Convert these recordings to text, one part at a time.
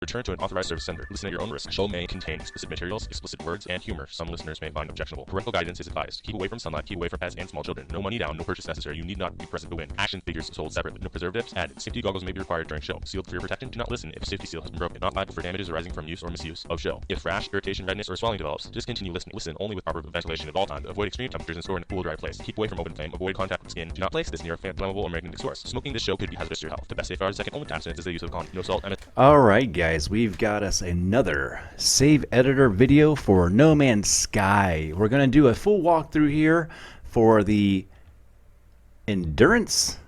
Return to an authorized service center. Listen at your own risk. Show may contain explicit materials, explicit words, and humor some listeners may find objectionable. Parental guidance is advised. Keep away from sunlight. Keep away from pets and small children. No money down. No purchase necessary. You need not be present to win. Action figures sold separately. No preservatives added. Safety goggles may be required during show. Sealed for your protection. Do not listen if safety seal has been broken. Not liable for damages arising from use or misuse of show. If rash, irritation, redness, or swelling develops, discontinue listening. Listen only with proper ventilation at all times. Avoid extreme temperatures and store in a cool, dry place. Keep away from open flame. Avoid contact with skin. Do not place this near a flammable or magnetic source. Smoking this show could be hazardous to your health. The best safeguard second only to abstinence is the use of condom. No salt and Alright guys, we've got us another save editor video for No Man's Sky. We're going to do a full walkthrough here for the Endurance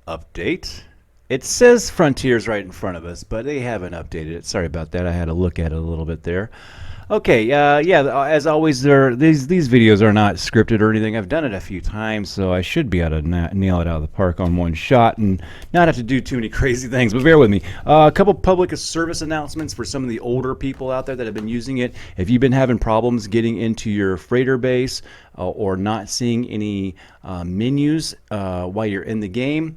update. It says Frontiers right in front of us, but they haven't updated it. Sorry about that. I had to look at it a little bit there. Okay, yeah, as always, these videos are not scripted or anything. I've done it a few times, so I should be able to nail it out of the park on one shot and not have to do too many crazy things, but bear with me. A couple public service announcements for some of the older people out there that have been using it. If you've been having problems getting into your freighter base or not seeing any menus while you're in the game,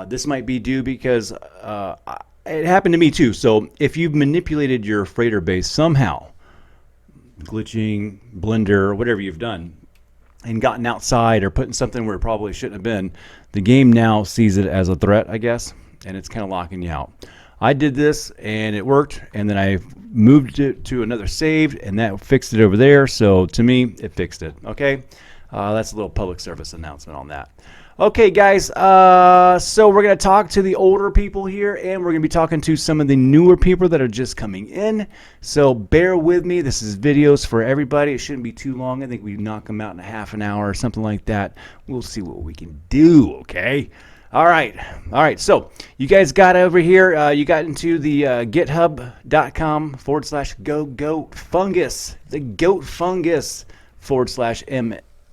this might be due because it happened to me too. So if you've manipulated your freighter base somehow, glitching, blender, whatever you've done, and gotten outside or putting something where it probably shouldn't have been, the game now sees it as a threat, I guess, and it's kind of locking you out. I did this and it worked, and then I moved it to another saved, and that fixed it over there. So to me, it fixed it. Okay, that's a little public service announcement on that. Okay, guys, so we're going to talk to the older people here, and we're going to be talking to some of the newer people that are just coming in. So bear with me. This is videos for everybody. It shouldn't be too long. I think we knock them out in a half an hour or something like that. We'll see what we can do, okay? All right, so you guys got over here, you got into the github.com/go-goat-fungus, the goat fungus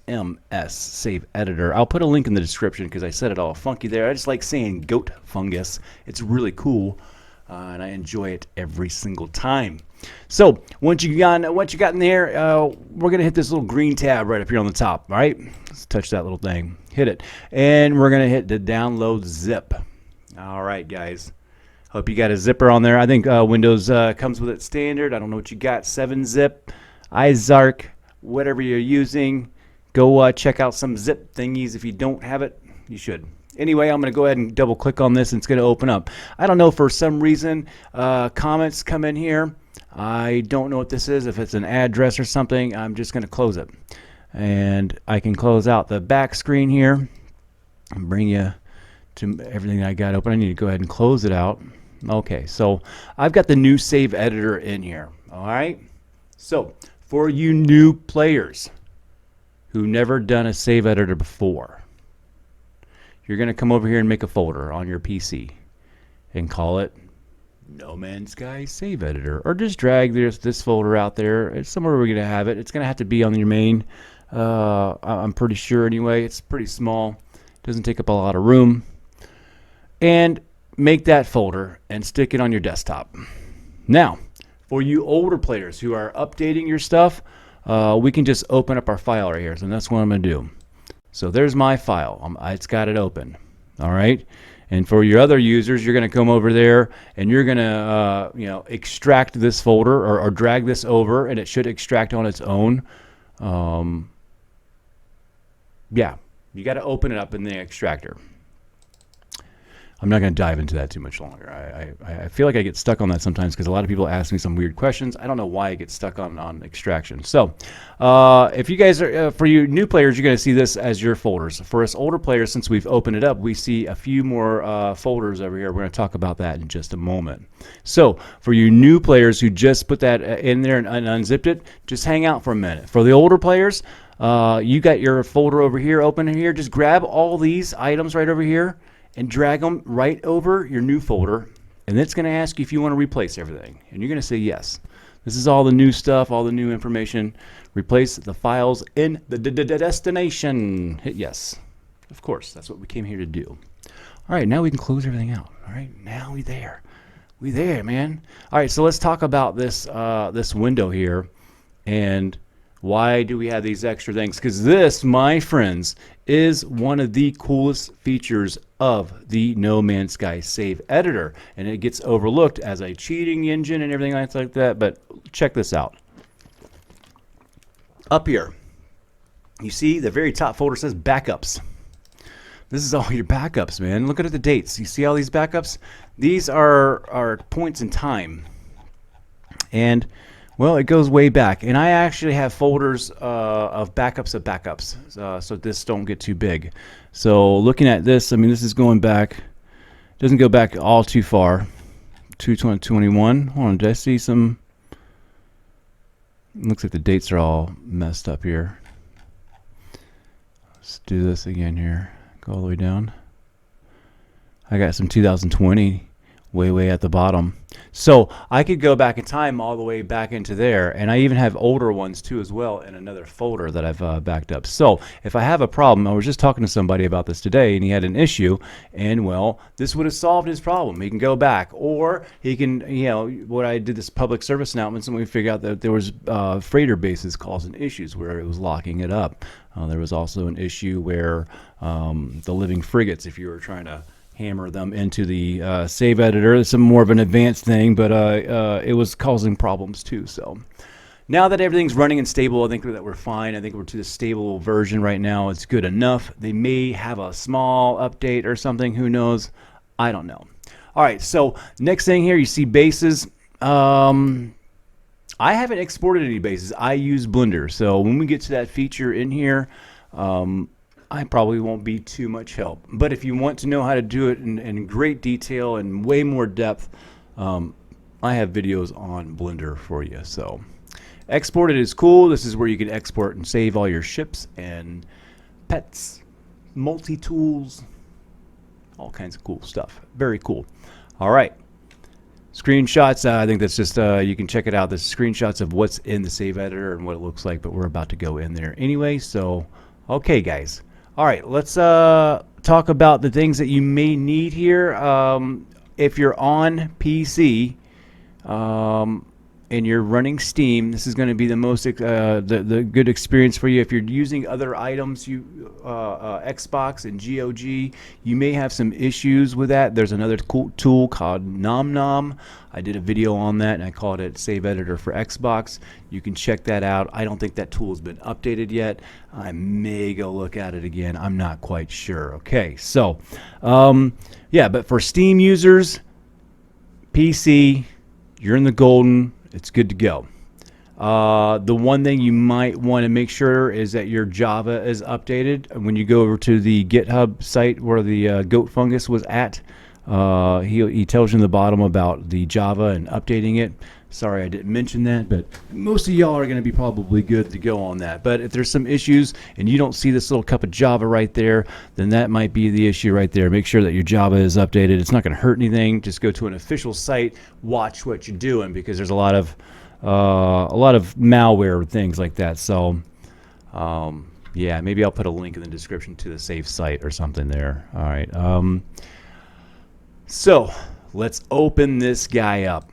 /MS save editor. I'll put a link in the description because I said it all funky there. I just like saying goat fungus. It's really cool, and I enjoy it every single time. So once you got in there, we're gonna hit this little green tab right up here on the top. All right, let's touch that little thing, hit it, and we're gonna hit the download zip. All right, guys, hope you got a zipper on there. I think Windows comes with it standard. I don't know what you got, 7-zip, iZark, whatever you're using. Go check out some zip thingies. If you don't have it, you should. Anyway, I'm going to go ahead and double click on this, and it's going to open up. I don't know, for some reason, comments come in here. I don't know what this is, if it's an address or something. I'm just going to close it. And I can close out the back screen here and bring you to everything I got open. I need to go ahead and close it out. Okay, so I've got the new save editor in here. All right. So for you new players who never done a save editor before, you're going to come over here and make a folder on your PC and call it No Man's Sky Save Editor, or just drag this folder out there. It's somewhere we're going to have it. It's going to have to be on your main. I'm pretty sure anyway. It's pretty small. Doesn't take up a lot of room. And make that folder and stick it on your desktop. Now, for you older players who are updating your stuff, we can just open up our file right here. So that's what I'm going to do. So there's my file. It's got it open. All right. And for your other users, you're going to come over there and you're going to extract this folder or drag this over, and it should extract on its own. Yeah, you got to open it up in the extractor. I'm not going to dive into that too much longer. I feel like I get stuck on that sometimes because a lot of people ask me some weird questions. I don't know why I get stuck on extraction. So if you guys are, for you new players, you're going to see this as your folders. For us older players, since we've opened it up, we see a few more folders over here. We're going to talk about that in just a moment. So for you new players who just put that in there and unzipped it, just hang out for a minute. For the older players, you got your folder over here, open in here. Just grab all these items right over here and drag them right over your new folder, and it's going to ask you if you want to replace everything, and you're going to say yes. This is all the new stuff, all the new information. Replace the files in the destination. Hit yes. Of course, that's what we came here to do. All right, now we can close everything out. All right, now we there. We there, man. All right, so let's talk about this this window here, and why do we have these extra things? Because this, my friends, is one of the coolest features of the No Man's Sky save editor, and it gets overlooked as a cheating engine and everything like that. But check this out. Up here, you see the very top folder says backups. This is all your backups, man. Look at the dates. You see all these backups? These are points in time. And, well, it goes way back. And I actually have folders of backups, so this don't get too big. So looking at this, I mean, this is going back. Doesn't go back all too far. 2021. Hold on, did I see some? Looks like the dates are all messed up here. Let's do this again here. Go all the way down. I got some 2020 way at the bottom. So I could go back in time all the way back into there, and I even have older ones too as well in another folder that I've backed up. So if I have a problem, I was just talking to somebody about this today, and he had an issue, and well, this would have solved his problem. He can go back, or he can, you know, what I did this public service announcement, and we figured out that there was freighter bases causing issues where it was locking it up. There was also an issue where the living frigates, if you were trying to hammer them into the save editor, it's some more of an advanced thing, but it was causing problems too. So now that everything's running and stable, I think that we're fine. I think we're to the stable version right now. It's good enough. They may have a small update or something. Who knows? I don't know. All right, so next thing here, you see bases. I haven't exported any bases. I use Blender. So when we get to that feature in here, I probably won't be too much help. But if you want to know how to do it in great detail and way more depth, I have videos on Blender for you. So exported is cool. This is where you can export and save all your ships and pets, multi-tools, all kinds of cool stuff. Very cool. All right. Screenshots, I think that's just, you can check it out. The screenshots of what's in the save editor and what it looks like, but we're about to go in there anyway. So, okay, guys. All right, let's talk about the things that you may need here. If you're on PC and you're running Steam, this is going to be the most the good experience for you. If you're using other items, Xbox and GOG, you may have some issues with that. There's another cool tool called Nom. I did a video on that, and I called it Save Editor for Xbox. You can check that out. I don't think that tool has been updated yet. I may go look at it again. I'm not quite sure. Okay, so yeah, but for Steam users, PC, you're in the golden. It's good to go. The one thing you might want to make sure is that your Java is updated. When you go over to the GitHub site where the goat fungus was at, he tells you in the bottom about the Java and updating it. Sorry I didn't mention that, but most of y'all are going to be probably good to go on that. But if there's some issues and you don't see this little cup of Java right there, then that might be the issue right there. Make sure that your Java is updated. It's not going to hurt anything. Just go to an official site, watch what you're doing, because there's a lot of malware, things like that. So yeah, maybe I'll put a link in the description to the safe site or something there. All right. So let's open this guy up.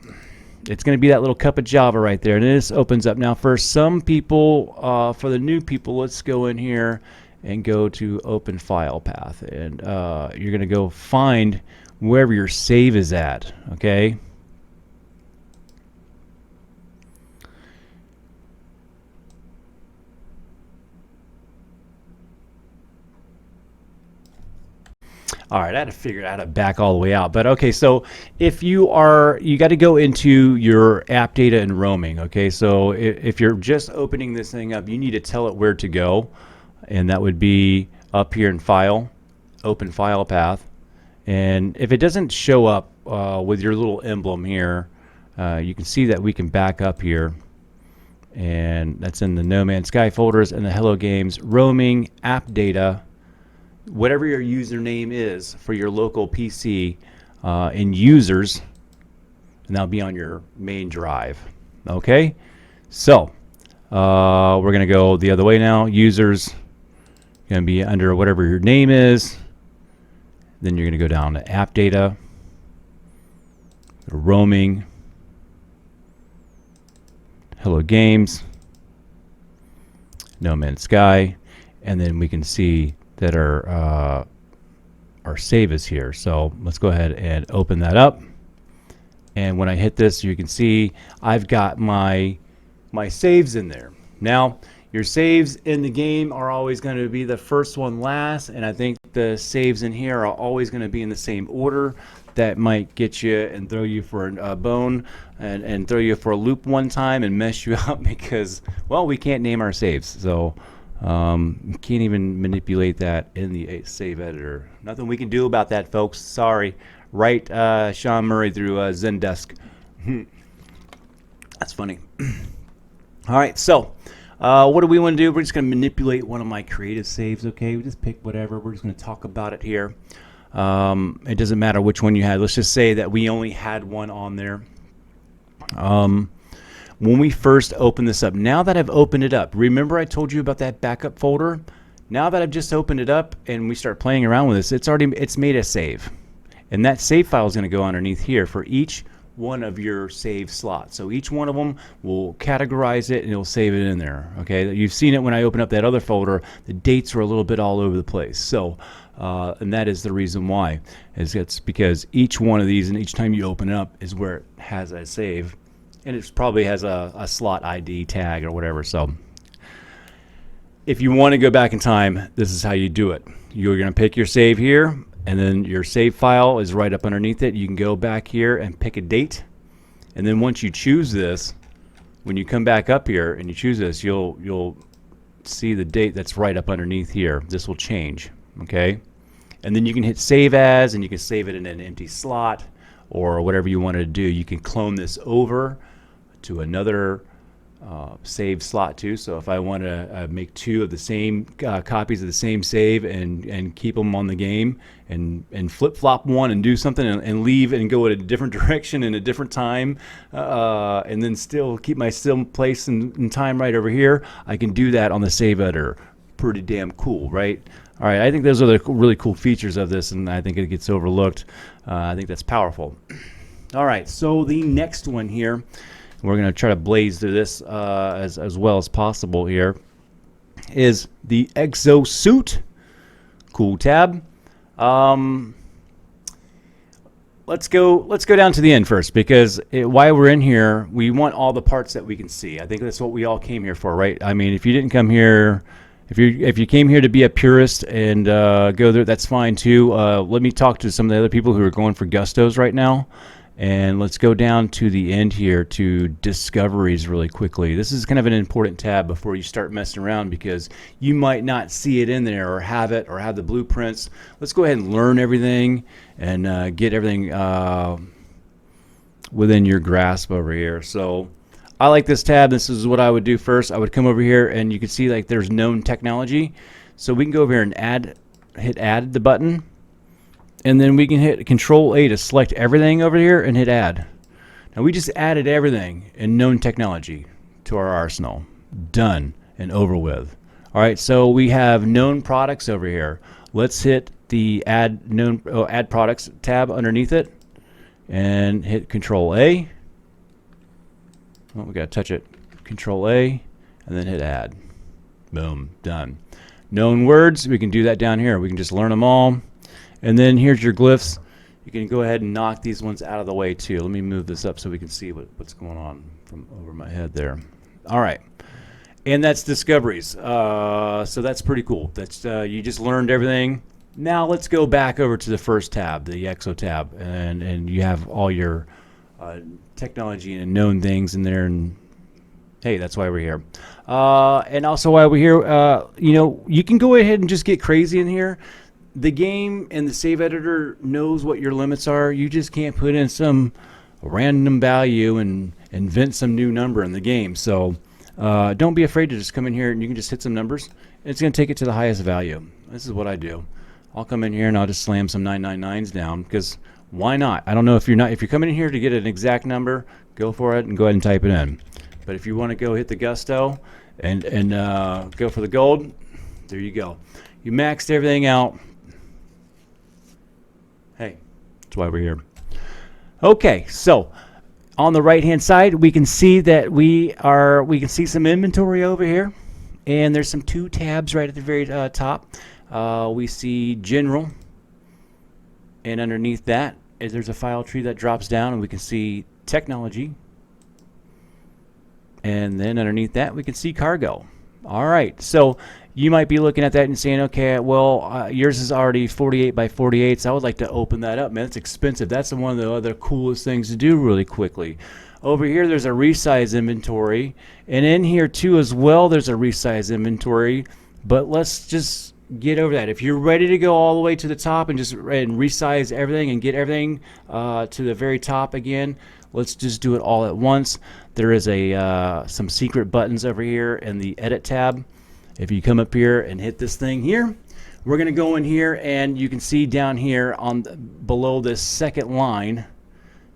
It's going to be that little cup of Java right there, and this opens up. Now for some people, for the new people, let's go in here and go to open file path, and you're going to go find wherever your save is at. Okay, all right, I had to figure out how to back all the way out. But okay, so if you got to go into your app data and roaming. Okay, so if you're just opening this thing up, you need to tell it where to go, and that would be up here in File, Open File Path. And if it doesn't show up with your little emblem here, you can see that we can back up here, and that's in the No Man's Sky folders and the Hello Games roaming app data. Whatever your username is for your local PC in users, and that'll be on your main drive. Okay, so we're going to go the other way now. Users going to be under whatever your name is. Then you're going to go down to app data, roaming, Hello Games, No Man's Sky, and then we can see that our our save is here. So let's go ahead and open that up. And when I hit this, you can see I've got my saves in there. Now, your saves in the game are always going to be the first one last, and I think the saves in here are always going to be in the same order. That might get you and throw you for a bone and throw you for a loop one time and mess you up because, well, we can't name our saves. So you can't even manipulate that in the save editor. Nothing we can do about that, folks. Sorry. Right, Sean Murray through Zendesk. That's funny. All right, so what do we want to do? We're just going to manipulate one of my creative saves, okay? We just pick whatever. We're just going to talk about it here. It doesn't matter which one you had. Let's just say that we only had one on there. When we first opened this up, now that I've opened it up, remember I told you about that backup folder? Now that I've just opened it up and we start playing around with this, it's made a save. And that save file is going to go underneath here for each one of your save slots. So each one of them will categorize it and it'll save it in there. Okay, you've seen it when I open up that other folder. The dates are a little bit all over the place. So, and that is the reason why. It's because each one of these and each time you open it up is where it has a save, and it probably has a slot ID tag or whatever. So, if you want to go back in time, this is how you do it. You're going to pick your save here. And then your save file is right up underneath it. You can go back here and pick a date. And then once you choose this, when you come back up here and you choose this, you'll see the date that's right up underneath here. This will change, okay? And then you can hit save as, and you can save it in an empty slot or whatever you want to do. You can clone this over to another save slot too. So if I want to make two of the same copies of the same save and keep them on the game and flip-flop one and do something and leave and go in a different direction in a different time and then still keep my place and time right over here, I can do that on the save editor. Pretty damn cool, right? All right, I think those are the really cool features of this, and I think it gets overlooked. I think that's powerful. All right, so the next one here, we're going to try to blaze through this as well as possible here, is the Exosuit. Cool tab. Let's go down to the end first, because while we're in here, we want all the parts that we can see. I think that's what we all came here for, right? I mean, if you didn't come here, if you came here to be a purist and go there, that's fine too. Let me talk to some of the other people who are going for gustos right now. And let's go down to the end here to discoveries really quickly. This is kind of an important tab before you start messing around, because you might not see it in there or have the blueprints. Let's go ahead and learn everything and get everything within your grasp over here. So I like this tab. This is what I would do first. I would come over here and you can see like there's known technology. So we can go over here and hit add the button. And then we can hit Control A to select everything over here and hit add. Now we just added everything in known technology to our arsenal. Done and over with. All right, so we have known products over here. Let's hit the add products tab underneath it and hit Control A. Oh, we got to touch it. Control A and then hit add. Boom, done. Known words, we can do that down here. We can just learn them all. And then here's your glyphs. You can go ahead and knock these ones out of the way too. Let me move this up so we can see what's going on from over my head there. All right. And that's discoveries. So that's pretty cool. That's you just learned everything. Now let's go back over to the first tab, the Exo tab, and you have all your technology and known things in there. And hey, that's why we're here. And also while we're here, you know, you can go ahead and just get crazy in here. The game and the save editor knows what your limits are. You just can't put in some random value and invent some new number in the game. So don't be afraid to just come in here and you can just hit some numbers. It's going to take it to the highest value. This is what I do. I'll come in here and I'll just slam some 999s down, because why not? I don't know if you're coming in here to get an exact number, go for it and go ahead and type it in. But if you want to go hit the gusto and go for the gold, there you go. You maxed everything out. Hey, that's why we're here. Okay, so on the right hand side we can see that we can see some inventory over here, and there's some two tabs right at the very top. We see general, And underneath that, there's a file tree that drops down, and we can see technology. And then underneath that, we can see cargo. All right, so you might be looking at that and saying, okay, well, yours is already 48 by 48, so I would like to open that up. Man, it's expensive. That's one of the other coolest things to do really quickly. Over here, there's a resize inventory. And in here, too, as well, there's a resize inventory. But let's just get over that. If you're ready to go all the way to the top and just resize everything and get everything to the very top again, let's just do it all at once. There is some secret buttons over here in the edit tab. If you come up here and hit this thing here, we're going to go in here, and you can see down here below this second line,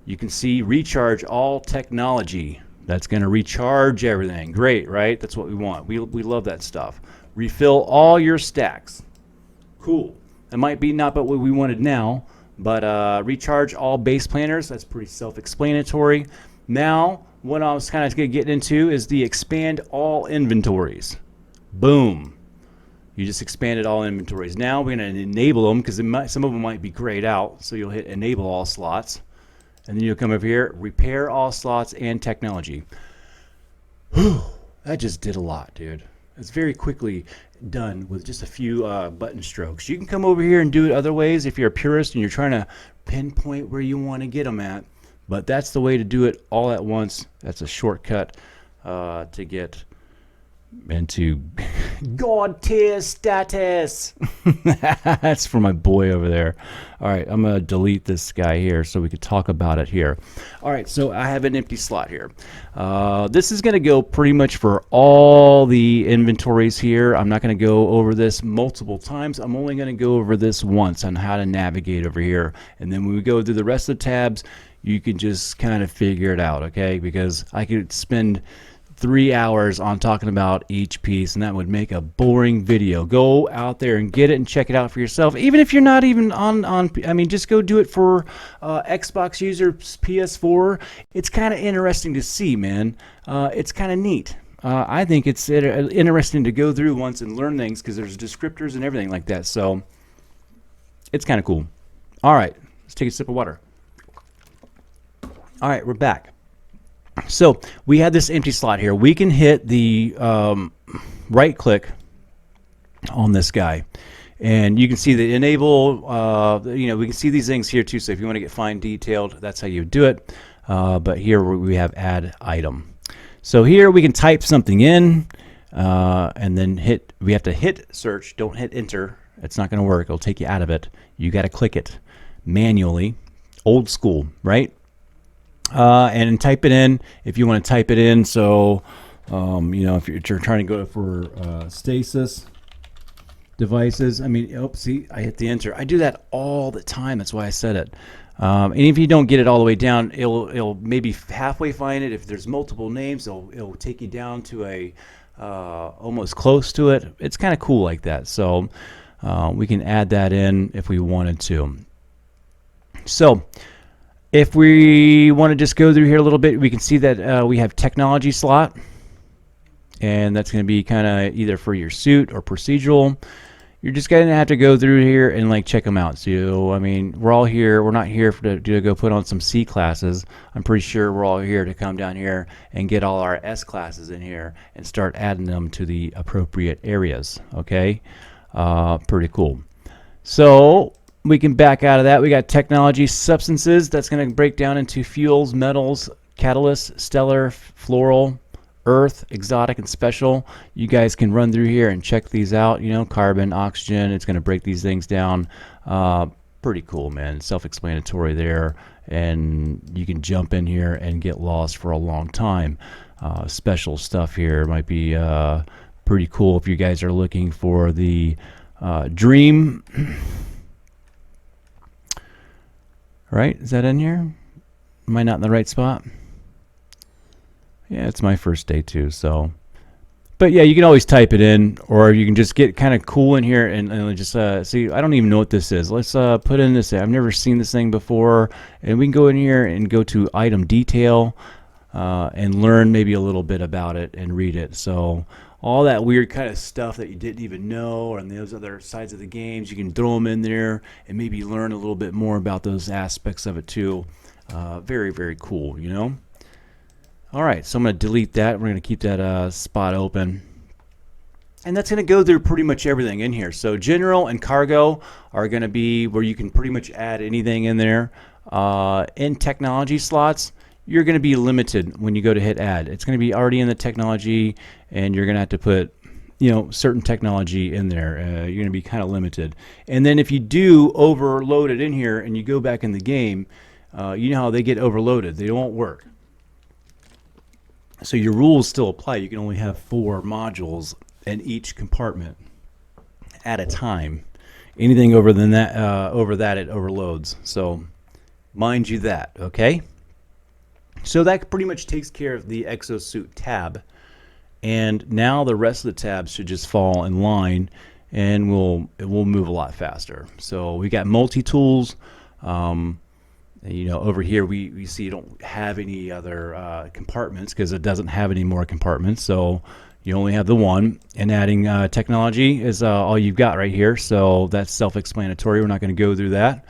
you can see recharge all technology. That's going to recharge everything. Great, right? That's what we want. We love that stuff. Refill all your stacks. Cool. That might be not what we wanted now, but recharge all base planners. That's pretty self-explanatory. Now, what I was kind of going to get into is the expand all inventories. Boom. You just expanded all inventories. Now we're going to enable them because some of them might be grayed out. So you'll hit enable all slots. And then you'll come over here, repair all slots and technology. Whew, that just did a lot, dude. It's very quickly done with just a few button strokes. You can come over here and do it other ways if you're a purist and you're trying to pinpoint where you want to get them at. But that's the way to do it all at once. That's a shortcut to get into God tier status. That's for my boy over there. All right, I'm gonna delete this guy here so we could talk about it here. All right, so I have an empty slot here. This is gonna go pretty much for all the inventories here. I'm not gonna go over this multiple times. I'm only gonna go over this once on how to navigate over here, and then when we go through the rest of the tabs, you can just kind of figure it out, okay? Because I could spend 3 hours on talking about each piece, and that would make a boring video. Go out there and get it and check it out for yourself. Even if you're not even on I mean, just go do it for Xbox users, PS4. It's kind of interesting to see, man. It's kind of neat. I think it's interesting to go through once and learn things because there's descriptors and everything like that. So it's kind of cool. All right, let's take a sip of water. All right, we're back. So we have this empty slot here. We can hit the right click on this guy, and you can see the enable. We can see these things here too. So if you want to get fine detailed, that's how you do it. But here we have add item. So here we can type something in, and then we have to hit search. Don't hit enter. It's not going to work. It'll take you out of it. You got to click it manually, old school, right? And type it in if you want to type it in. So, if you're trying to go for stasis devices, I mean, see, I hit the enter. I do that all the time. That's why I said it. And if you don't get it all the way down, it'll maybe halfway find it. If there's multiple names, it'll take you down to a almost close to it. It's kind of cool like that. So we can add that in if we wanted to. So if we want to just go through here a little bit, we can see that we have technology slot, and that's going to be kind of either for your suit or procedural. You're just going to have to go through here and like check them out. So I mean, we're all here. We're not here to go put on some C classes. I'm pretty sure we're all here to come down here and get all our S classes in here and start adding them to the appropriate areas. Okay, pretty cool. So we can back out of that. We got technology substances. That's going to break down into fuels, metals, catalysts, stellar, floral, earth, exotic, and special. You guys can run through here and check these out. Carbon, oxygen. It's going to break these things down. Pretty cool, man. Self-explanatory there. And you can jump in here and get lost for a long time. Special stuff here might be pretty cool if you guys are looking for the dream. Right? Is that in here? Am I not in the right spot? Yeah, it's my first day too, so. But yeah, you can always type it in, or you can just get kind of cool in here and just see. I don't even know what this is. Let's put in this. I've never seen this thing before, and we can go in here and go to item detail and learn maybe a little bit about it and read it. So all that weird kind of stuff that you didn't even know, or on those other sides of the games, you can throw them in there and maybe learn a little bit more about those aspects of it too. Very, very cool, you know. All right, so I'm going to delete that. We're going to keep that spot open. And that's going to go through pretty much everything in here. So general and cargo are going to be where you can pretty much add anything in there. In technology slots, you're going to be limited when you go to hit add. It's going to be already in the technology, and you're going to have to put, you know, certain technology in there. You're going to be kind of limited. And then if you do overload it in here and you go back in the game, you know how they get overloaded. They won't work. So your rules still apply. You can only have 4 modules in each compartment at a time. Anything over than that, it overloads. So mind you that, okay? So that pretty much takes care of the Exosuit tab. And now the rest of the tabs should just fall in line, and it will move a lot faster. So we got multi-tools. You know, over here we see you don't have any other compartments because it doesn't have any more compartments. So you only have the one, and adding technology is all you've got right here. So that's self-explanatory. We're not going to go through that.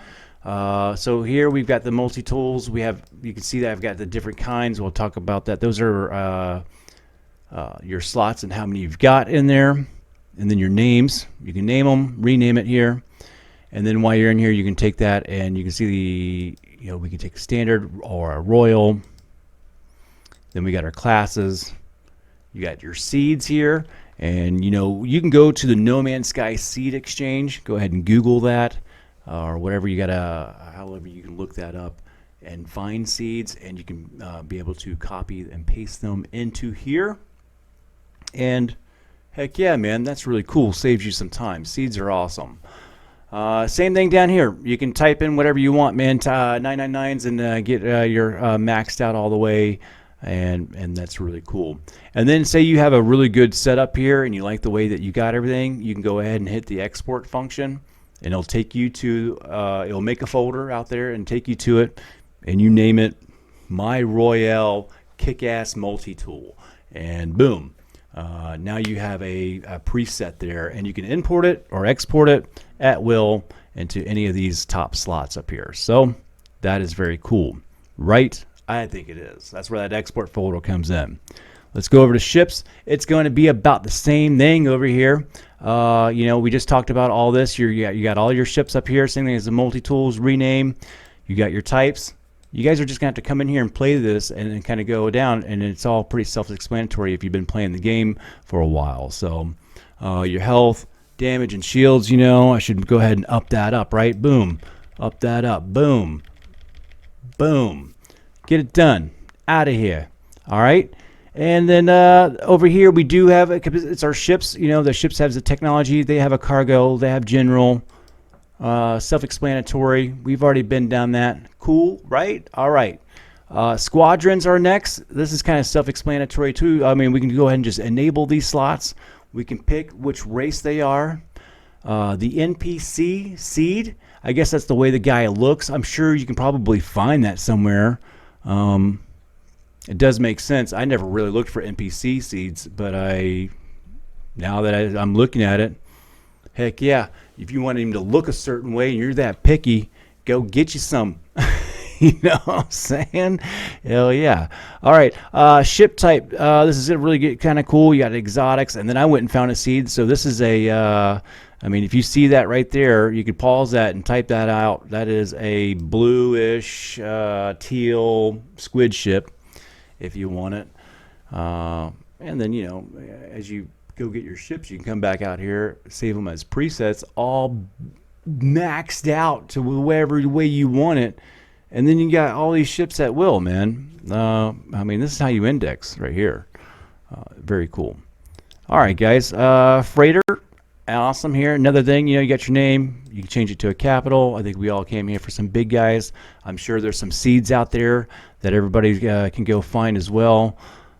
So here we've got the multi-tools. You can see that I've got the different kinds. We'll talk about that. Those are your slots and how many you've got in there, and then your names. You can name them, rename it here, and then while you're in here, you can take that and you can see we can take a standard or a royal. Then we got our classes. You got your seeds here, and you can go to the No Man's Sky seed exchange. Go ahead and Google that, or whatever you gotta, however you can look that up and find seeds, and you can be able to copy and paste them into here. And heck yeah, man, that's really cool. Saves you some time. Seeds are awesome. Same thing down here. You can type in whatever you want, man. 999s and get your maxed out all the way, and that's really cool. And then say you have a really good setup here and you like the way that you got everything, you can go ahead and hit the export function, and it'll take you to it'll make a folder out there and take you to it, and you name it My Royale Kick-Ass Multi-Tool, and boom. Now you have a preset there, and you can import it or export it at will into any of these top slots up here. So that is very cool, right? I think it is. That's where that export folder comes in. Let's go over to ships. It's going to be about the same thing over here. We just talked about all this. You got all your ships up here. Same thing as the multi-tools, rename. You got your types. You guys are just going to have to come in here and play this and then kind of go down, and it's all pretty self-explanatory if you've been playing the game for a while. So your health, damage, and shields, I should go ahead and up that up, right? Boom. Up that up. Boom. Boom. Get it done. Out of here. All right? And then over here we do have, it's our ships. The ships have the technology. They have a cargo. They have general. Self-explanatory. We've already been down that. Cool, right? All right. Squadrons are next. This is kind of self-explanatory too. I mean, we can go ahead and just enable these slots. We can pick which race they are. The NPC seed, I guess that's the way the guy looks. I'm sure you can probably find that somewhere. It does make sense. I never really looked for NPC seeds, but now that I'm looking at it, heck yeah. If you want him to look a certain way and you're that picky, go get you some. You know what I'm saying? Hell yeah. All right. Ship type. This is really kind of cool. You got exotics. And then I went and found a seed. So this is if you see that right there, you could pause that and type that out. That is a bluish teal squid ship if you want it. And then, as you go get your ships, you can come back out here, save them as presets, all maxed out to whatever way you want it, and then you got all these ships at will, man. This is how you index right here. Very cool. All right, guys. Freighter, awesome here. Another thing, you got your name. You can change it to a capital. I think we all came here for some big guys. I'm sure there's some seeds out there that everybody can go find as well.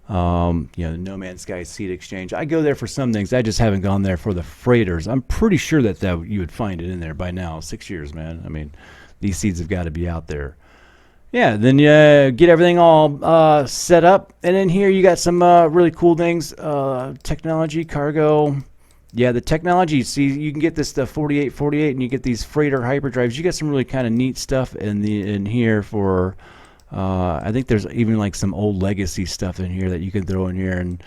The No Man's Sky seed exchange. I go there for some things. I just haven't gone there for the freighters. I'm pretty sure that you would find it in there by now. 6 years, man. These seeds have got to be out there. yeah, then you get everything all set up, and in here you got some really cool things. Technology, cargo. Yeah, the technology. See, you can get this the 4848, and you get these freighter hyperdrives. You got some really kind of neat stuff in here for. I think there's even like some old legacy stuff in here that you can throw in here, and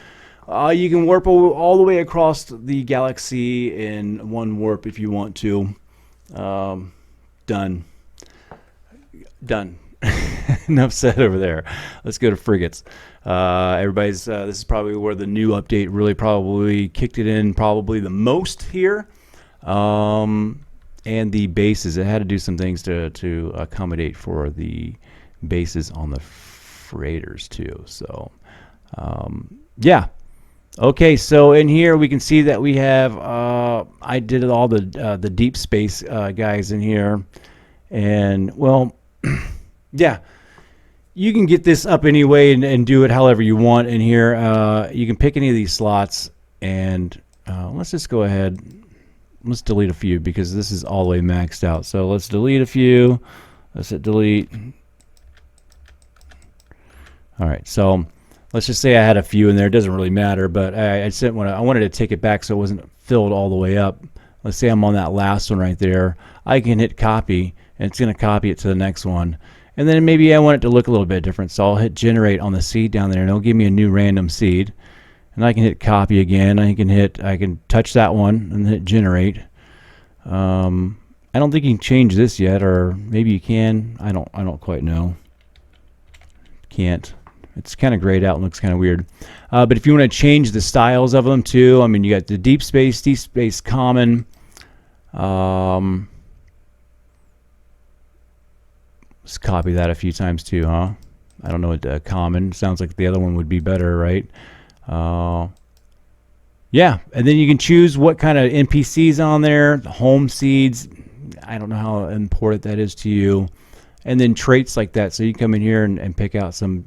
you can warp all the way across the galaxy in one warp if you want to. Done. Done. Enough said over there. Let's go to frigates. Everybody's. This is probably where the new update really probably kicked it in probably the most here. And the bases. It had to do some things to accommodate for the bases on the freighters too. So, yeah. Okay, so in here we can see that we have. I did all the deep space guys in here, and well. Yeah, you can get this up anyway and do it however you want in here. You can pick any of these slots, and let's just go ahead. Let's delete a few because this is all the way maxed out. So let's delete a few. Let's hit delete. All right, so let's just say I had a few in there. It doesn't really matter, but I wanted to take it back so it wasn't filled all the way up. Let's say I'm on that last one right there. I can hit copy, and it's going to copy it to the next one. And then maybe I want it to look a little bit different, so I'll hit generate on the seed down there, and it'll give me a new random seed. And I can hit copy again. I can touch that one and hit generate. I don't think you can change this yet, or maybe you can. I don't quite know. Can't. It's kind of grayed out and looks kind of weird. But if you want to change the styles of them too, I mean, you got the deep space common. Let's copy that a few times too, huh? I don't know what common sounds like. The other one would be better, right? Yeah, and then you can choose what kind of NPCs on there. The home seeds. I don't know how important that is to you. And then traits like that. So you come in here and pick out some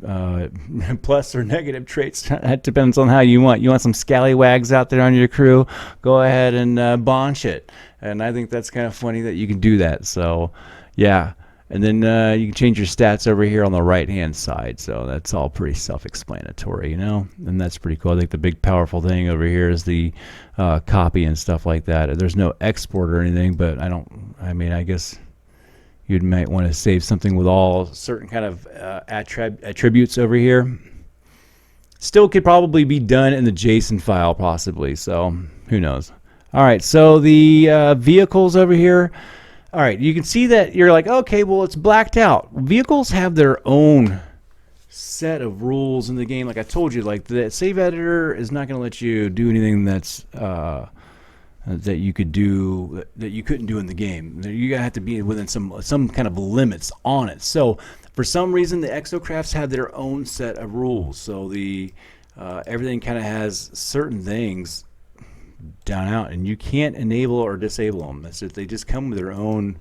plus or negative traits. That depends on how you want. You want some scallywags out there on your crew? Go ahead and bonch it. And I think that's kind of funny that you can do that. So, yeah. And then you can change your stats over here on the right-hand side. So that's all pretty self-explanatory, you know? And that's pretty cool. I think the big powerful thing over here is the copy and stuff like that. There's no export or anything, but I guess you might want to save something with all certain kind of attributes over here. Still could probably be done in the JSON file possibly, so who knows. All right, so the vehicles over here. All right, you can see that you're like, okay, well, it's blacked out. Vehicles have their own set of rules in the game. Like I told you, like the save editor is not going to let you do anything that's that you could do that you couldn't do in the game. You have to be within some kind of limits on it. So for some reason, the Exocrafts have their own set of rules. So the everything kind of has certain things down out, and you can't enable or disable them. That's it. They just come with their own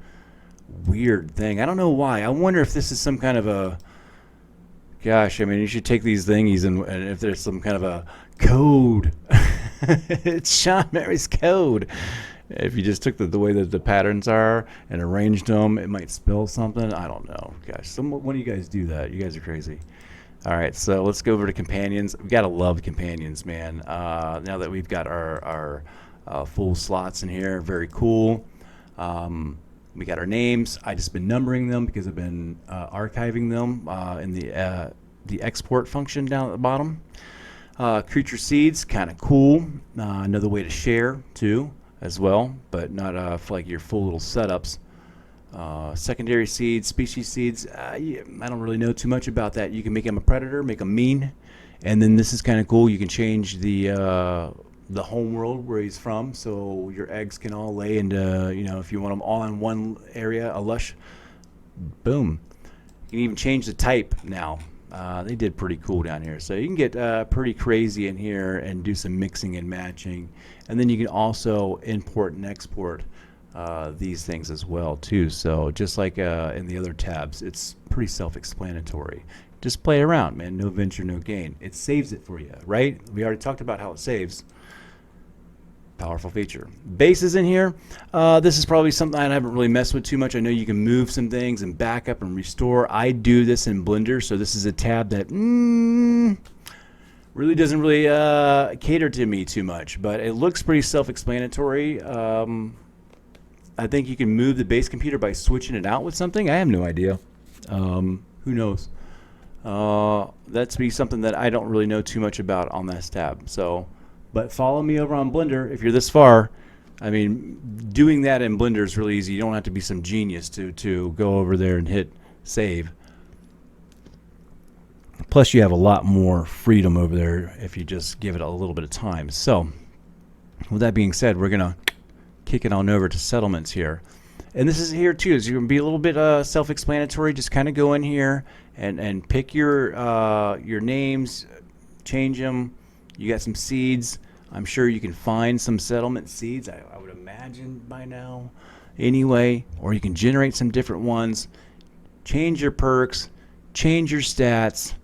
weird thing. I don't know why. I wonder if this is some kind of a. Gosh, I mean, you should take these thingies and if there's some kind of a code. It's Sean Mary's code. If you just took the way that the patterns are and arranged them, it might spell something. I don't know. Gosh, when do you guys do that? You guys are crazy. All right, so let's go over to companions. We gotta love companions, man. Now that we've got our full slots in here, very cool. We got our names. I just been numbering them because I've been archiving them in the export function down at the bottom. Creature seeds, kind of cool. Another way to share too, as well, but not for like your full little setups. Secondary seeds, species seeds. I don't really know too much about that. You can make them a predator, make them mean, and then this is kind of cool. You can change the home world where he's from, so your eggs can all lay into, if you want them all in one area, a lush. Boom. You can even change the type now. They did pretty cool down here, so you can get pretty crazy in here and do some mixing and matching, and then you can also import and export these things as well too. So just like in the other tabs, it's pretty self-explanatory. Just play around, man. No venture, no gain. It saves it for you, right? We already talked about how it saves. Powerful feature. Bases in here. This is probably something I haven't really messed with too much. I know you can move some things and back up and restore. I do this in Blender, so this is a tab that really doesn't really cater to me too much, but it looks pretty self-explanatory. I think you can move the base computer by switching it out with something. I have no idea. Who knows? That's be something that I don't really know too much about on this tab. So, but follow me over on Blender if you're this far. I mean, doing that in Blender is really easy. You don't have to be some genius to go over there and hit save. Plus, you have a lot more freedom over there if you just give it a little bit of time. So, with that being said, we're gonna kick it on over to settlements here. And this is here too, is you're gonna be a little bit self-explanatory. Just kind of go in here and pick your names, change them. You got some seeds. I'm sure you can find some settlement seeds. I would imagine by now, anyway. Or you can generate some different ones. Change your perks. Change your stats.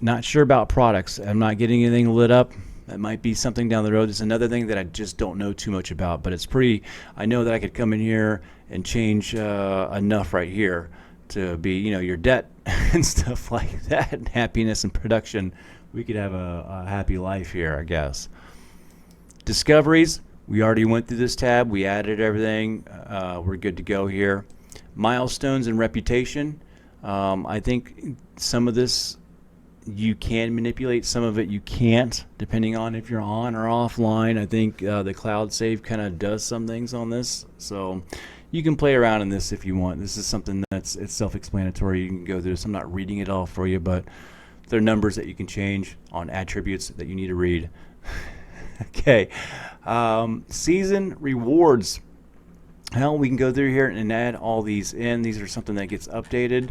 Not sure about products. I'm not getting anything lit up. That might be something down the road. It's another thing that I just don't know too much about, but it's pretty. I know that I could come in here and change enough right here to be, your debt and stuff like that, and happiness and production. We could have a happy life here, I guess. Discoveries. We already went through this tab. We added everything. We're good to go here. Milestones and reputation. I think some of this you can manipulate, some of it you can't, depending on if you're on or offline. I think the cloud save kind of does some things on this, so you can play around in this if you want. This is something it's self-explanatory. You can go through this. I'm not reading it all for you, but there are numbers that you can change on attributes that you need to read. Okay, season rewards. Hell, we can go through here and add all these in. These are something that gets updated.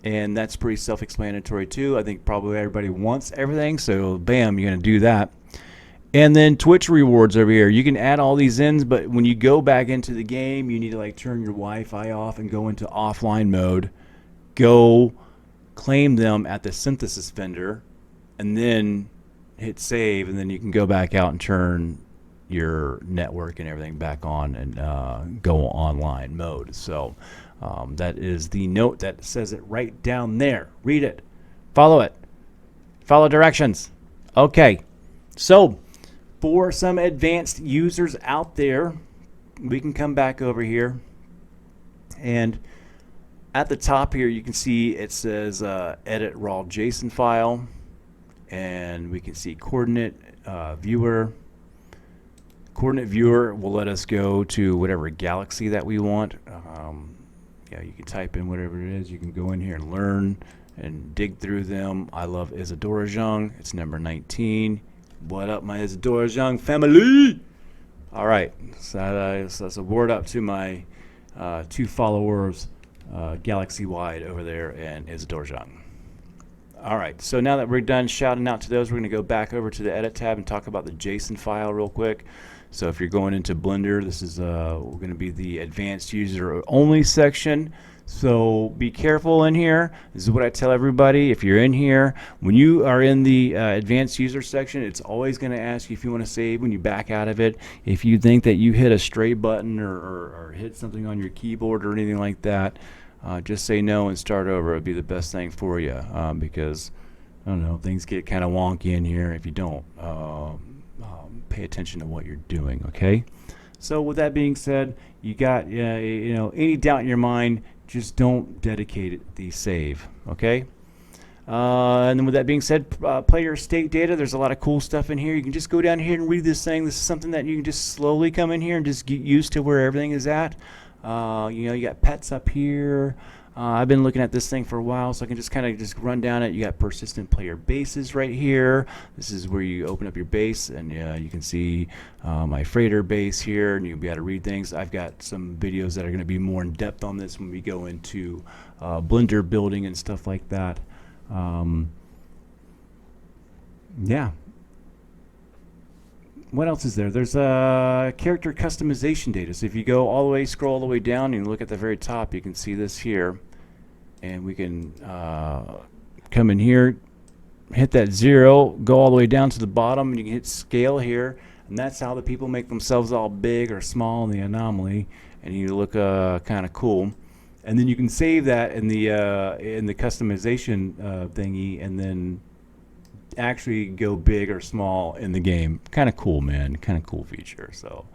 And that's pretty self-explanatory too. I think probably everybody wants everything, so bam, you're going to do that. And then Twitch rewards over here. You can add all these in, but when you go back into the game, you need to turn your Wi-Fi off and go into offline mode. Go claim them at the synthesis vendor, and then hit save, and then you can go back out and turn your network and everything back on and go online mode. So that is the note that says it right down there. Read it. Follow it. Follow directions. Okay. So for some advanced users out there, we can come back over here. And at the top here, you can see it says edit raw JSON file. And we can see coordinate viewer. Coordinate viewer will let us go to whatever galaxy that we want. You can type in whatever it is. You can go in here and learn and dig through them. I love Isadora Zhang. It's number 19. What up, my Isadora Zhang family? All right, so that's a word up to my 2 followers galaxy-wide over there and Isadora Zhang. All right, so now that we're done shouting out to those, we're going to go back over to the Edit tab and talk about the JSON file real quick. So if you're going into Blender, this is going to be the advanced user only section. So be careful in here. This is what I tell everybody. If you're in here, when you are in the advanced user section, it's always going to ask you if you want to save when you back out of it. If you think that you hit a stray button or hit something on your keyboard or anything like that, just say no and start over. It would be the best thing for you because, I don't know, things get kind of wonky in here if you don't pay attention to what you're doing, okay? So with that being said, you got any doubt in your mind, just don't dedicate the save, okay? And then with that being said, player state data, there's a lot of cool stuff in here. You can just go down here and read this thing. This is something that you can just slowly come in here and just get used to where everything is at. You got pets up here. I've been looking at this thing for a while, so I can just kind of just run down it. You got persistent player bases right here. This is where you open up your base, and you can see my freighter base here, and you'll be able to read things. I've got some videos that are going to be more in depth on this when we go into Blender building and stuff like that. Yeah. What else is there? There's character customization data. So if you go all the way, scroll all the way down, and look at the very top, you can see this here. And we can come in here, hit that 0, go all the way down to the bottom, and you can hit scale here, and that's how the people make themselves all big or small in the anomaly, and you look kind of cool. And then you can save that in the customization thingy, and then actually go big or small in the game. Kind of cool, man. Kind of cool feature. So,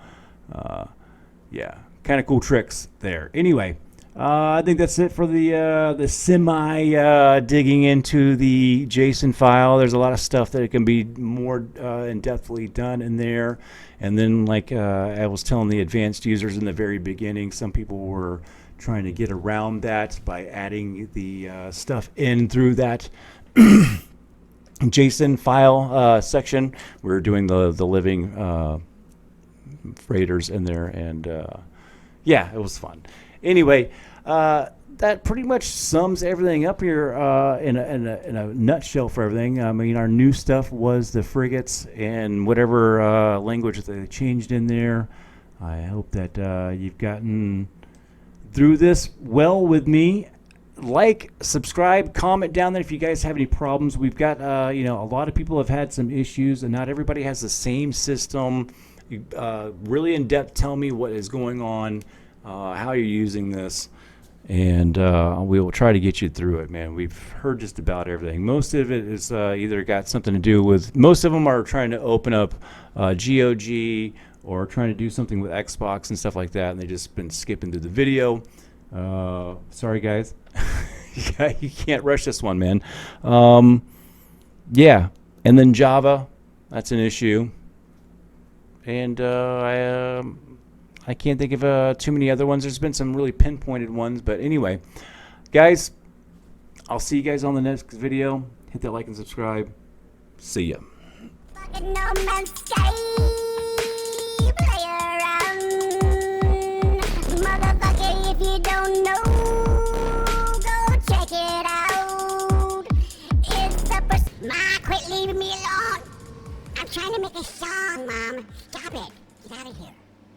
yeah, kind of cool tricks there. Anyway, I think that's it for the semi digging into the JSON file. There's a lot of stuff that it can be more in depthly done in there. And then, like I was telling the advanced users in the very beginning, some people were trying to get around that by adding the stuff in through that JSON file section. We're doing the living freighters in there, and yeah, it was fun. Anyway, that pretty much sums everything up here in a nutshell for everything. I mean, our new stuff was the frigates and whatever language that they changed in there. I hope that you've gotten through this well with me. Like, subscribe, comment down there if you guys have any problems. We've got, a lot of people have had some issues, and not everybody has the same system. Really in depth, tell me what is going on, how you're using this, and we will try to get you through it, man. We've heard just about everything. Most of it is either got something to do with, most of them are trying to open up GOG, or trying to do something with Xbox and stuff like that, and they just been skipping through the video. Sorry, guys. You can't rush this one, man. Yeah, and then Java, that's an issue. And I can't think of too many other ones. There's been some really pinpointed ones, but anyway, guys, I'll see you guys on the next video. Hit that like and subscribe. See ya. If you don't know, go check it out. It's the first. Ma, quit leaving me alone. I'm trying to make a song, Mom.